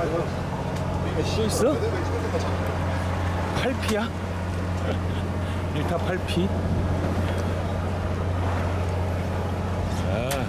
또 있어? 8피야? 1타 8피? 자.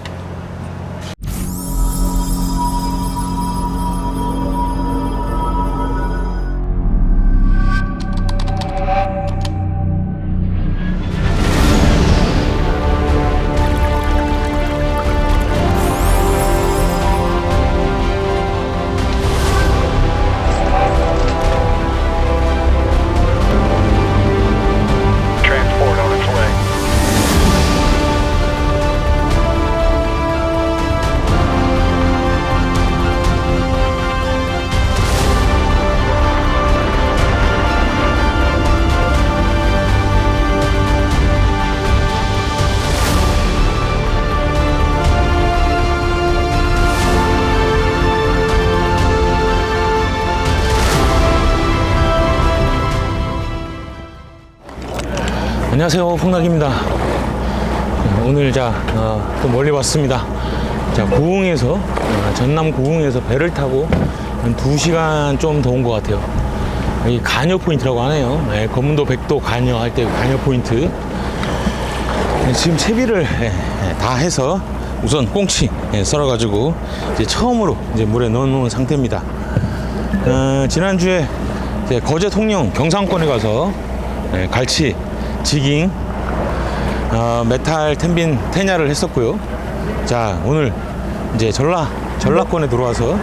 안녕하세요, 풍락입니다. 오늘 또 멀리 왔습니다. 고흥에서 전남 고흥에서 배를 타고 한 2시간 좀 더 온 것 같아요. 이 가녀 포인트라고 하네요. 검문도 백도 가녀 할 때 가녀 포인트. 지금 채비를 다 해서 우선 꽁치 썰어가지고 이제 처음으로 이제 물에 넣어놓은 상태입니다. 지난주에 거제 통영 경상권에 가서 갈치 지깅, 메탈 텐빈 테냐를 했었고요. 자, 오늘 이제 전라권에 들어와서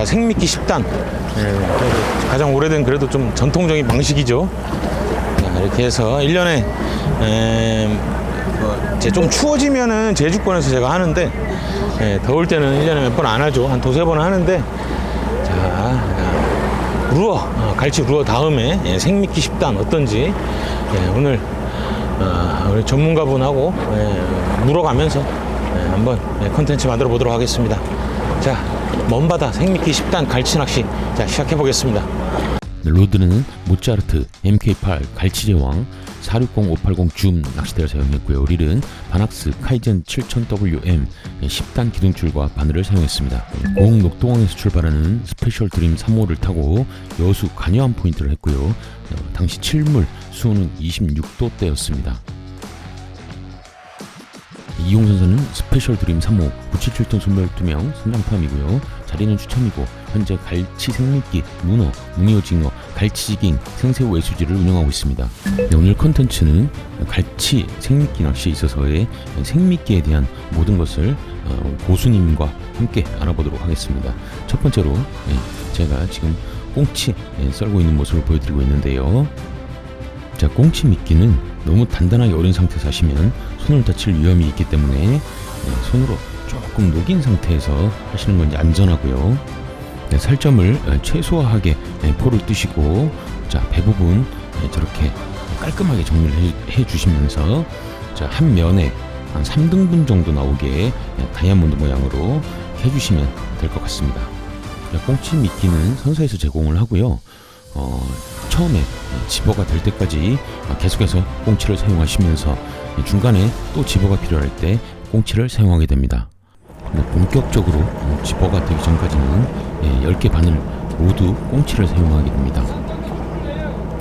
생미끼 10단, 가장 오래된 그래도 좀 전통적인 방식이죠. 자, 이렇게 해서 1년에 이제 좀 추워지면은 제주권에서 제가 하는데, 더울 때는 1년에 몇 번 안 하죠. 한 2-3번 하는데, 갈치 루어 다음에 생미끼 10단 어떤지 오늘 우리 전문가분하고 물어가면서 한번 컨텐츠 만들어 보도록 하겠습니다. 자, 먼바다 생미끼 10단 갈치 낚시 시작해 보겠습니다. 로드는 모차르트 MK8 갈치제왕 460-580 줌 낚싯대를 사용했고요. 릴은 바낙스 카이젠 7000WM 10단 기둥줄과 바늘을 사용했습니다. 고흥 녹동항에서 출발하는 스페셜 드림 3호를 타고 여수 간여암 포인트를 했고요. 당시 칠물 수온은 26도대였습니다. 이용선선은 스페셜 드림 3호 977톤 손별 2명 선장 포함이고요. 자리는 추첨이고 현재 갈치 생미끼, 문어, 뭉이오징어, 갈치지깅, 생새우 애수지를 운영하고 있습니다. 오늘 컨텐츠는 갈치 생미끼 낚시에 있어서의 생미끼에 대한 모든 것을 고수님과 함께 알아보도록 하겠습니다. 첫 번째로 제가 지금 꽁치 썰고 있는 모습을 보여드리고 있는데요. 자, 꽁치 미끼는 너무 단단하게 얼은 상태에서 하시면 손을 다칠 위험이 있기 때문에 손으로 조금 녹인 상태에서 하시는 건 안전하고요. 살점을 최소화하게 포를 뜨시고, 자, 배 부분 저렇게 깔끔하게 정리를 해 주시면서 한 면에 한 3등분 정도 나오게 다이아몬드 모양으로 해주시면 될 것 같습니다. 꽁치 미끼는 선사에서 제공을 하고요. 처음에 집어가 될 때까지 계속해서 꽁치를 사용하시면서 중간에 또 집어가 필요할 때 꽁치를 사용하게 됩니다. 본격적으로 집어가 되기 전까지는 10개 바늘 모두 꽁치를 사용하게 됩니다.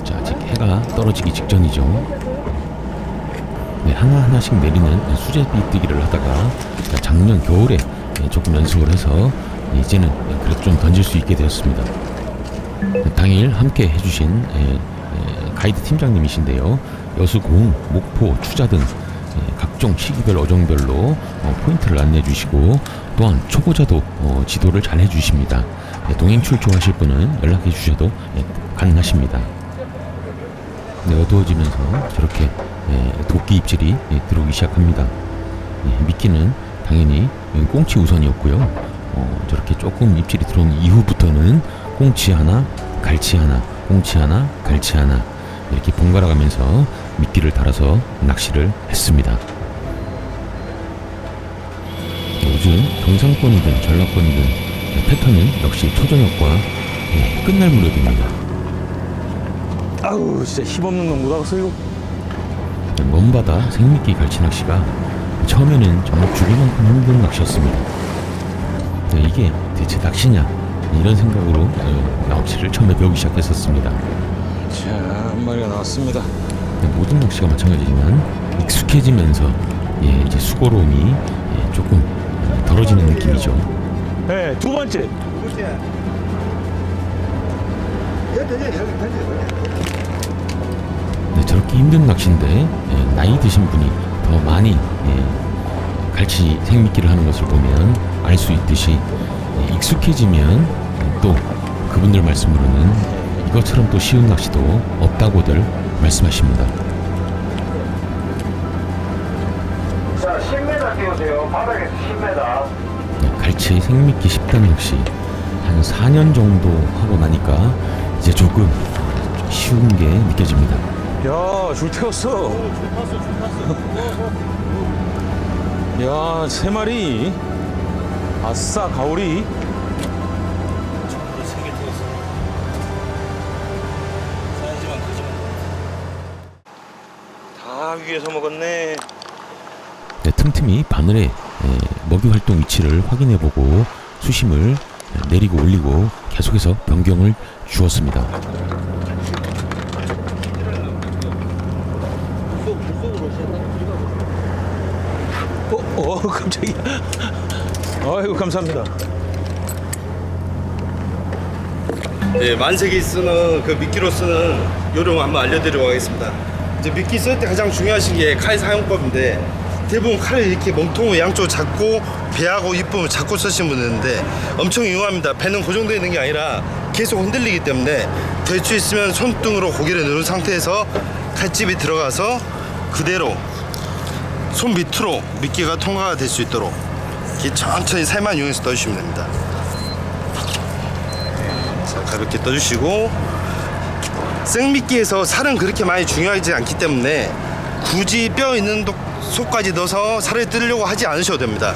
자, 아직 해가 떨어지기 직전이죠. 하나하나씩 내리는 수제비뜨기를 하다가 작년 겨울에 조금 연습을 해서 이제는 그래도 좀 던질 수 있게 되었습니다. 당일 함께 해주신 가이드 팀장님이신데요. 여수, 고흥, 목포, 추자 등 각종 시기별 어종별로 포인트를 안내해 주시고, 또한 초보자도 지도를 잘 해주십니다. 동행 출조하실 분은 연락해 주셔도 가능하십니다. 어두워지면서 저렇게 도끼 입질이 들어오기 시작합니다. 미끼는 당연히 꽁치 우선이었고요. 저렇게 조금 입질이 들어온 이후부터는 꽁치 하나, 갈치 하나, 꽁치 하나, 갈치 하나 이렇게 번갈아 가면서 미끼를 달아서 낚시를 했습니다. 요즘 경상권이든 전라권이든 패턴은 역시 초저녁과 끝날 무렵입니다. 아우, 진짜 힘없는 놈 못 알았어 이거. 먼바다 생미끼 갈치 낚시가 처음에는 정말 죽을 만큼 힘든 낚시였습니다. 이게 대체 낚시냐, 이런 생각으로 낚시를 처음에 배우기 시작했었습니다. 자, 한 마리가 나왔습니다. 모든 낚시가 마찬가지지만 익숙해지면서 이제 수고로움이 조금 덜어지는 느낌이죠. 네, 두 번째. 네, 저렇게 힘든 낚시인데 나이 드신 분이 더 많이 갈치 생미끼를 하는 것을 보면 알 수 있듯이 익숙해지면 또 그분들 말씀으로는 이것처럼 또 쉬운 낚시도 없다고들 말씀하십니다. 자, 10m 띄우세요. 바닥에서 10m. 갈치 생미끼 10단 낚시 한 4년 정도 하고 나니까 이제 조금 쉬운 게 느껴집니다. 야, 줄 태웠어. 야, 3마리. 아싸, 가오리. 다 위에서 먹었네. 네, 틈틈이 바늘에 먹이 활동 위치를 확인해보고 수심을 내리고 올리고 계속해서 변경을 주었습니다. 깜짝이야. 아이고, 감사합니다. 네, 만색이 쓰는 그 미끼로 쓰는 요령 한번 알려드리도록 하겠습니다. 이제 미끼 쓸 때 가장 중요하신 게 칼 사용법인데 대부분 칼을 이렇게 몸통을 양쪽으로 잡고 배하고 윗부분을 잡고 쓰시는 분이 있는데 엄청 유용합니다. 배는 고정되어 있는 게 아니라 계속 흔들리기 때문에 될 수 있으면 손등으로 고개를 누른 상태에서 칼집이 들어가서 그대로 손 밑으로 미끼가 통과가 될 수 있도록 이렇게 천천히 살만 이용해서 떠주시면 됩니다. 자, 가볍게 떠주시고 생미끼에서 살은 그렇게 많이 중요하지 않기 때문에 굳이 뼈 있는 속까지 넣어서 살을 뜯으려고 하지 않으셔도 됩니다.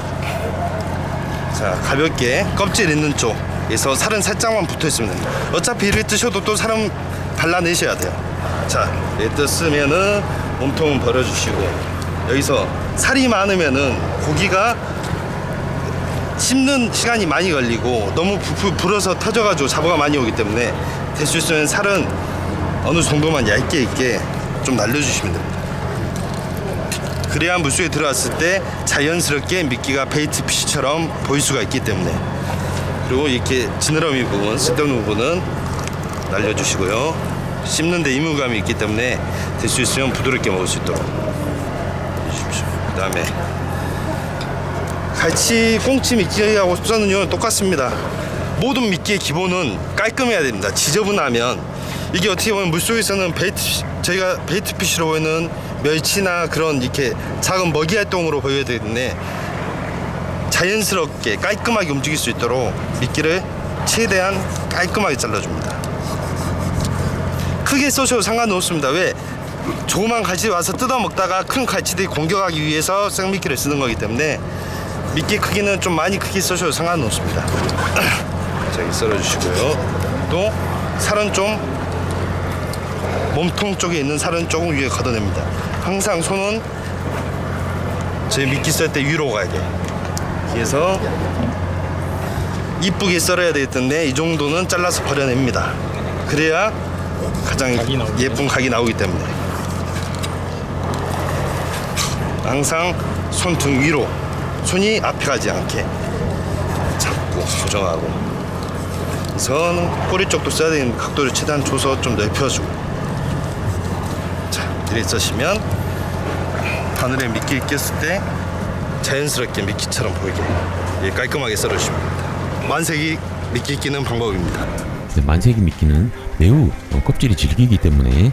자, 가볍게 껍질 있는 쪽에서 살은 살짝만 붙어 있으면 됩니다. 어차피 이를 뜨셔도 또 살은 발라내셔야 돼요. 자, 떴으면은 몸통은 버려주시고 여기서 살이 많으면은 고기가 씹는 시간이 많이 걸리고 너무 부풀 불어서 터져가지고 잡어가 많이 오기 때문에 될 수 있으면 살은 어느 정도만 얇게 있게 좀 날려주시면 됩니다. 그래야 물속에 들어갔을 때 자연스럽게 미끼가 베이트 피쉬처럼 보일 수가 있기 때문에. 그리고 이렇게 지느러미 부분, 쓸데없는 부분은 날려주시고요. 씹는데 이물감이 있기 때문에 될 수 있으면 부드럽게 먹을 수 있도록 해주십시오. 그 다음에 갈치 꽁치 미끼하고 쓰는 이유는 똑같습니다. 모든 미끼의 기본은 깔끔해야 됩니다. 지저분하면 이게 어떻게 보면 물속에서는 저희가 베이트 피쉬로 보이는 멸치나 그런 이렇게 작은 먹이 활동으로 보여야 되는데 자연스럽게 깔끔하게 움직일 수 있도록 미끼를 최대한 깔끔하게 잘라줍니다. 크게 써셔도 상관없습니다. 왜? 조그만 갈치 와서 뜯어 먹다가 큰 갈치들이 공격하기 위해서 생미끼를 쓰는 거기 때문에 미끼 크기는 좀 많이 크게 써셔도 상관없습니다. 자, 여기 썰어주시고요. 또 살은 좀 몸통 쪽에 있는 살은 조금 위에 걷어냅니다. 항상 손은 저희 미끼 썰 때 위로 가야 돼요. 그래서 이쁘게 썰어야 되기 때문에 이 정도는 잘라서 버려냅니다. 그래야 가장 예쁜 각이 나오기 때문에 항상 손등 위로 손이 앞에 가지 않게 잡고 조정하고 우선 꼬리 쪽도 써야 되는 각도를 최대한 줘서 좀 넓혀주고 자, 이렇게 써시면 바늘에 미끼를 꼈을 때 자연스럽게 미끼처럼 보이게 깔끔하게 썰어주시면 됩니다. 만색이 미끼 끼는 방법입니다. 만세기 미끼는 매우 껍질이 질기기 때문에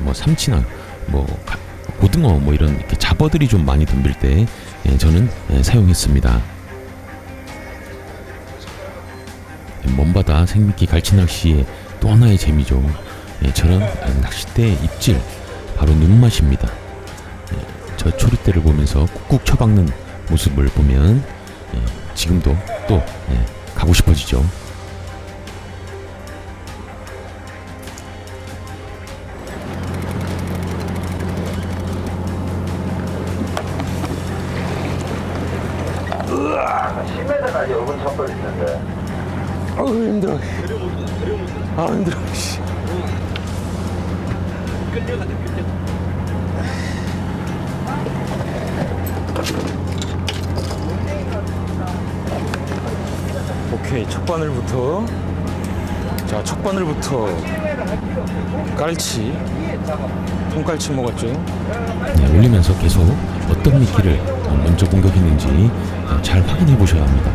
뭐 삼치나 뭐 고등어 뭐 이런 이렇게 잡어들이 좀 많이 덤빌 때 저는 사용했습니다. 먼바다 생미끼 갈치 낚시의 또 하나의 재미죠. 저런 낚싯대 입질 바로 눈맛입니다. 저 초리대를 보면서 꾹꾹 쳐박는 모습을 보면 지금도 또 가고 싶어지죠. 으악! 10m까지 5분 첫 번 있는데. 어우, 힘들어. 아 힘들어. 씨. 오케이, 첫 바늘부터. 자, 첫 바늘부터 깔치, 통깔치 먹었죠. 네, 올리면서 계속 어떤 미끼를 먼저 공격했는지 잘 확인해 보셔야 합니다.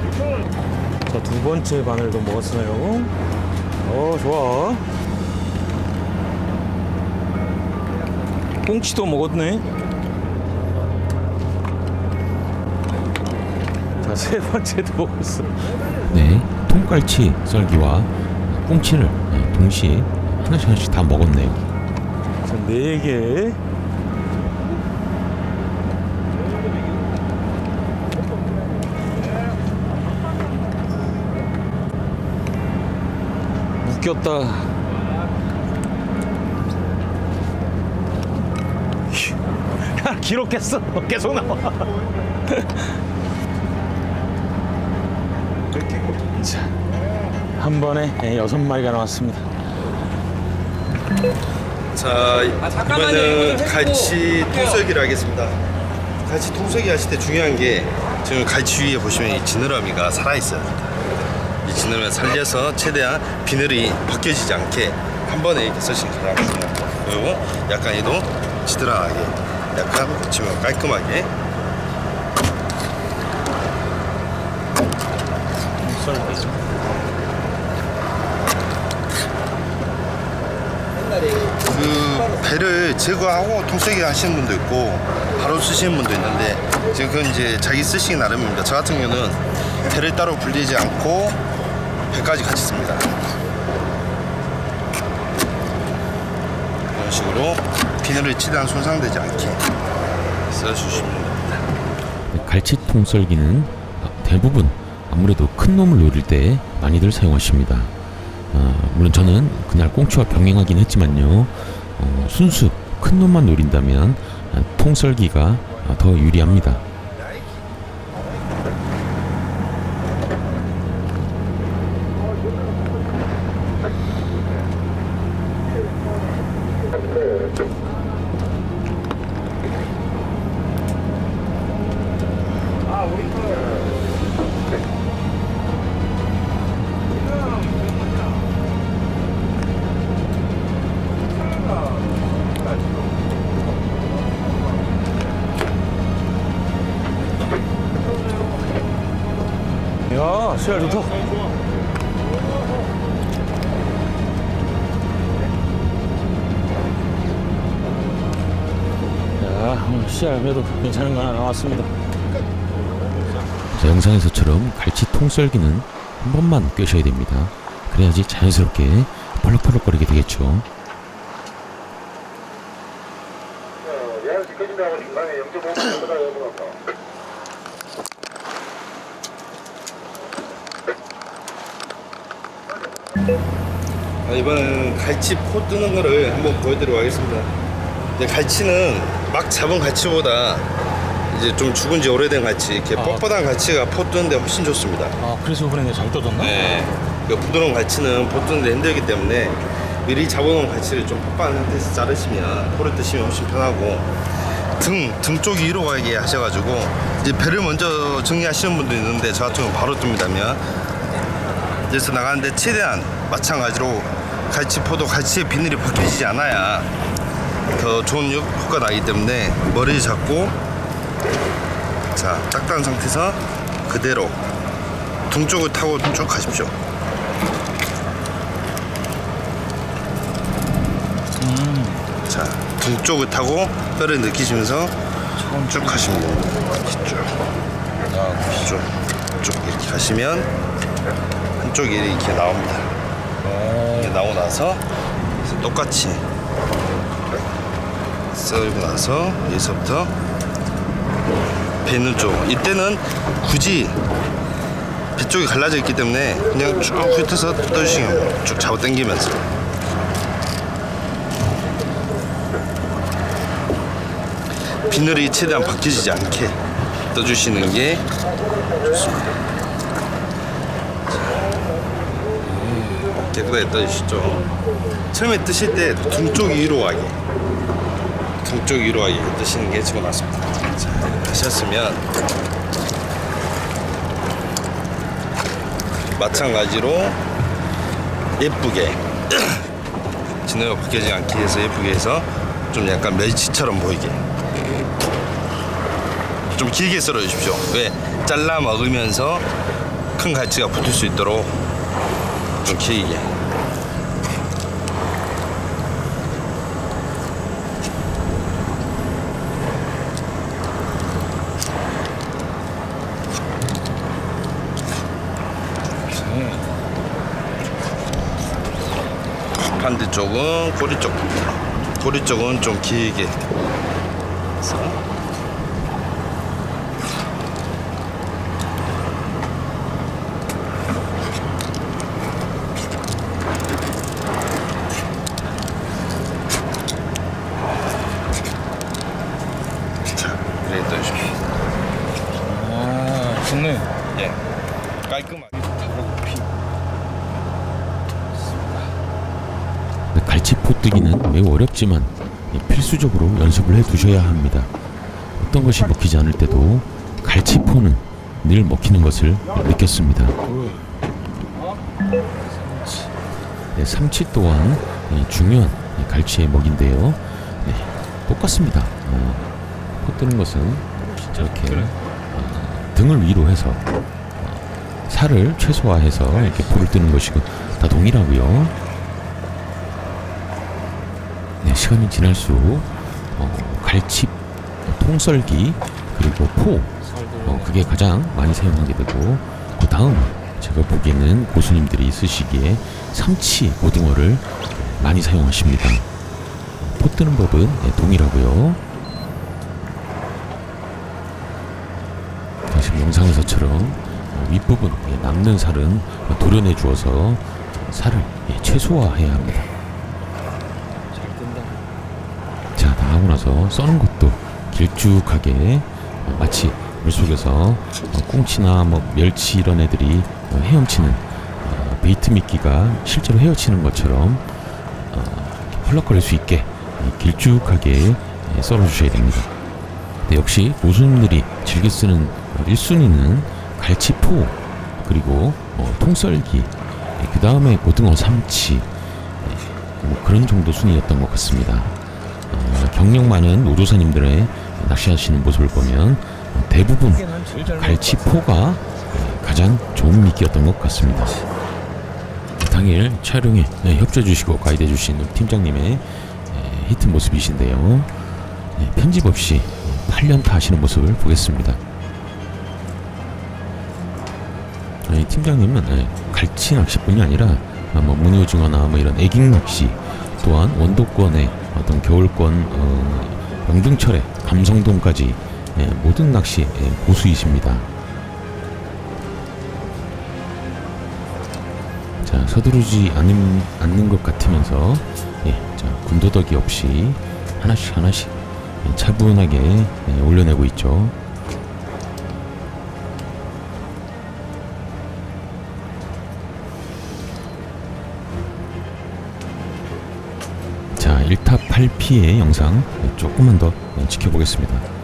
자, 두 번째 바늘도 먹었어요. 좋아. 꽁치도 먹었네. 자, 세 번째도 먹었어. 네, 통갈치 썰기와 꽁치를 동시에 하나씩 다 먹었네요. 자, 4개. 웃겼다. 야, 기록했어. 계속 나와. 자, 한 번에 6마리가 나왔습니다. 자, 이번에는 갈치 통썰기를 하겠습니다. 갈치 통썰기 하실 때 중요한 게 지금 갈치 위에 보시면 이 지느러미가 살아있어요. 이 지느러미를 살려서 최대한 비늘이 벗겨지지 않게 한 번에 이렇게 쓰시는 게 가장 중요합니다. 그리고 약간 얘도 지드러하게 약간 붙이면 깔끔하게 그 배를 제거하고 통쓰기 하시는 분도 있고 바로 쓰시는 분도 있는데 지금 그건 이제 자기 쓰시기 나름입니다. 저 같은 경우는 배를 따로 불리지 않고 배까지 같이 씁니다. 이런 식으로 비늘을 최대한 손상되지 않게 써주시면 됩니다. 갈치 통썰기는 대부분 아무래도 큰 놈을 노릴 때 많이들 사용하십니다. 물론 저는 그날 꽁치와 병행하긴 했지만요. 순수 큰 놈만 노린다면 통썰기가 더 유리합니다. 야, 수야 좋다. 자, 오늘 씨알매도 괜찮은 거 하나 나왔습니다. 자, 영상에서처럼 갈치 통썰기는 한 번만 꿰셔야 됩니다. 그래야지 자연스럽게 펄럭펄럭거리게 되겠죠. 예약 지켜진다고 중간에 0.5분 넘어다 넘어갔다. 이번에는 갈치 포 뜨는 거를 한번 보여드리도록 하겠습니다. 근데 갈치는 막 잡은 갈치보다 이제 좀 죽은 지 오래된 갈치, 이렇게 뻣뻣한 갈치가 포 뜨는데 훨씬 좋습니다. 아, 그래서 이번에 잘 떠졌나? 네. 그 부드러운 갈치는 포 뜨는데 힘들기 때문에 미리 잡아놓은 갈치를 좀 뻣뻣한 상태에서 자르시면 포를 뜨시면 훨씬 편하고 등 쪽이 위로 가게 하셔가지고 이제 배를 먼저 정리하시는 분도 있는데 저 같은 경우는 바로 뜹니다면 그래서 나가는데 최대한 마찬가지로 갈치포도 갈치의 비늘이 벗겨지지 않아야 더 좋은 효과가 나기 때문에 머리를 잡고 자 딱딱한 상태에서 그대로 등 쪽을 타고 쭉 가십시오. 자 등 쪽을 타고 뼈를 느끼시면서 쭉 가시면 됩니다. 쭉 이렇게 가시면 한쪽이 이렇게 나옵니다. 이렇게 나오고 나서 똑같이 썰고 나서 여기서부터 배 있는 쪽 이때는 굳이 배 쪽이 갈라져 있기 때문에 그냥 쭉 훑어서 떠주시면 됩니다. 쭉 잡아 당기면서 비늘이 최대한 벗겨지지 않게 떠주시는 게 좋습니다. 깨끗하게 떠주시죠. 처음에 뜨실 때 등 쪽 위로 가게, 등 쪽 위로 가게 뜨시는 게 지금 맞습니다. 자, 하셨으면 마찬가지로 예쁘게 진호가 벗겨지지 않게 해서 예쁘게 해서 좀 약간 멸치처럼 보이게 좀 길게 썰어 주십시오. 왜? 잘라 먹으면서 큰 갈치가 붙을 수 있도록 좀 길게. 반대쪽은 꼬리 쪽은 좀 길게 해서 자, 그래 떠주십시오. 아, 좋네. 예, 깔끔하게. 갈치포 뜨기는 매우 어렵지만 필수적으로 연습을 해 두셔야 합니다. 어떤 것이 먹히지 않을 때도 갈치포는 늘 먹히는 것을 느꼈습니다. 네, 삼치 또한 중요한 갈치의 먹인데요. 네, 똑같습니다. 포 뜨는 것은 저렇게 등을 위로 해서 살을 최소화해서 이렇게 포를 뜨는 것이고 다 동일하고요. 네, 시간이 지날수록 갈치, 통썰기 그리고 포 그게 가장 많이 사용하게 되고 그 다음 제가 보기에는 고수님들이 쓰시기에 삼치, 고등어를 많이 사용하십니다. 포 뜨는 법은 동일하고요. 지금 영상에서처럼 윗부분 남는 살은 도려내 주어서 살을 최소화해야 합니다. 자, 다 하고 나서 써는 것도 길쭉하게 마치 물속에서 꽁치나 뭐 멸치 이런 애들이 헤엄치는 베이트 미끼가 실제로 헤엄치는 것처럼 펄럭거릴 수 있게 길쭉하게 썰어 주셔야 됩니다. 네, 역시 고수님들이 즐겨 쓰는 1순위는 갈치포 그리고 통썰기 그 다음에 고등어, 삼치 뭐 그런 정도 순위였던 것 같습니다. 경력 많은 노조사님들의 낚시하시는 모습을 보면 대부분 갈치포가 가장 좋은 미끼였던 것 같습니다. 당일 촬영에 협조해 주시고 가이드 해 주신 팀장님의 히트 모습이신데요. 편집 없이 8년타 하시는 모습을 보겠습니다. 팀장님은 갈치 낚시뿐이 아니라 뭐 무늬오징어나 뭐 이런 애깅 낚시 또한 원도권의 어떤 겨울권 영등철의 감성돔까지 모든 낚시 고수이십니다. 자, 서두르지 않는 것 같으면서 자, 군더더기 없이 하나씩 차분하게 올려내고 있죠. 자, 1타 8피의 영상 조금만 더 지켜보겠습니다.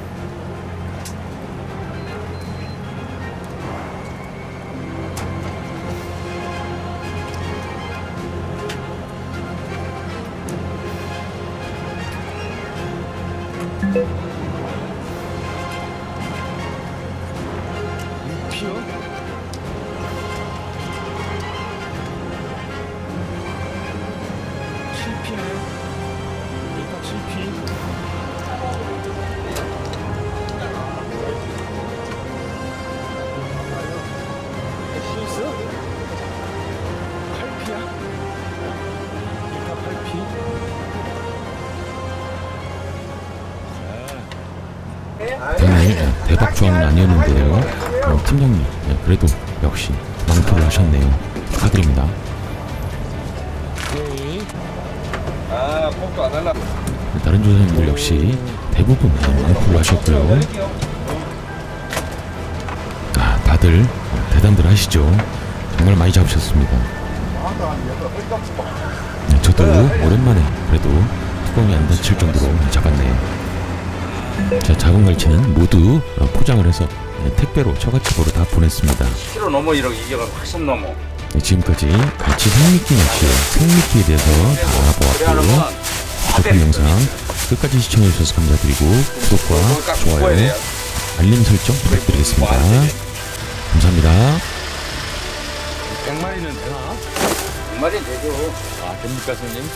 오늘 대박 조합은 아니었는데요. 팀장님 그래도 역시 망토를 하셨네요. 축하드립니다. 폭도 안 할라. 다른 조사님들 역시 대부분 망토를 하셨고요. 다들 대단들 하시죠. 정말 많이 잡으셨습니다. 저도 오랜만에 그래도 뚜껑이 안 닫힐 정도로 잡았네요. 자, 작은 갈치는 모두 포장을 해서 택배로 처갓집으로 다 보냈습니다. 키로 넘어 이렇게 이게 훨씬 넘어. 지금까지 갈치 생미끼 낚시의 생미끼에 대해서 다 알아보았고요. 부족한 영상 끝까지 시청해주셔서 감사드리고 구독과 좋아요, 알림 설정 부탁드리겠습니다. 감사합니다. 100마리는 되나? 정말이 되죠. 아, 됩니까, 선생님?